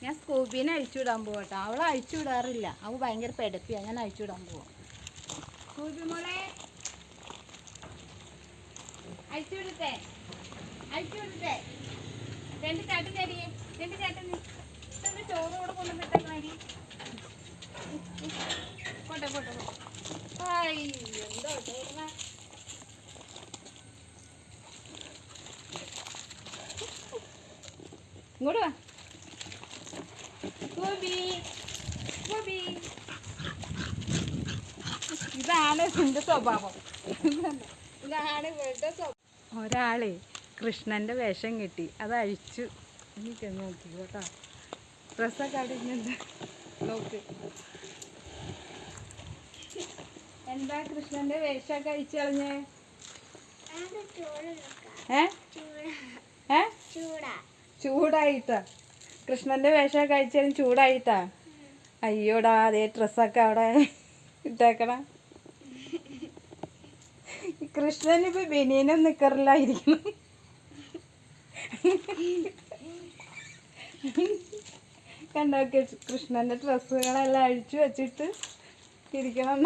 ഞാൻ സ്കൂബീനെ അഴിച്ചുവിടാൻ പോവാം കേട്ടോ. അവളെ അഴിച്ചുവിടാറില്ല, അവൾ ഭയങ്കര പെടപ്പിയാണ്. ഞാൻ അഴിച്ചുവിടാൻ പോവാം. സ്കൂബി മോളെ അഴിച്ചുവിടട്ടെ, അഴിച്ചുവിടട്ടെ. 2 ചാട്ടം തരികയെ, 2 ചാട്ടം. ഇതൊന്ന് ചോറ് കൂടെ കൊണ്ടുവന്നിട്ടേ മതി. പോട്ടെ പോട്ടെ പോട്ടെ. എന്തോ ചോറുന്ന ഇങ്ങോട്ട് വാ. ഇതാണ് ഇതിൻ്റെ സ്വഭാവം. ഇതാണ് ഇവളുടെ സ്വഭാവം. ഒരാളെ കൃഷ്ണൻ്റെ വേഷം കിട്ടി, അത് അഴിച്ചു. എനിക്ക് നോക്കി കേട്ടോ, ഡ്രസ്സൊക്കെ അടിഞ്ഞുണ്ട്. നോക്ക്, എന്താ കൃഷ്ണൻ്റെ വേഷമൊക്കെ അഴിച്ചു കളഞ്ഞേ? ചൂടായിട്ടാ? കൃഷ്ണൻ്റെ വേഷമൊക്കെ അഴിച്ചാലും ചൂടായിട്ടാ? അയ്യോടാ, അതേ ഡ്രസ്സൊക്കെ അവിടെ ഇട്ടേക്കണ. കൃഷ്ണനിപ്പോൾ ബനിയനും നിക്കറില്ലായിരിക്കണം. കണ്ടോ, കൃഷ്ണൻ്റെ ഡ്രസ്സുകളെല്ലാം അഴിച്ചു വെച്ചിട്ട് ഇരിക്കണം.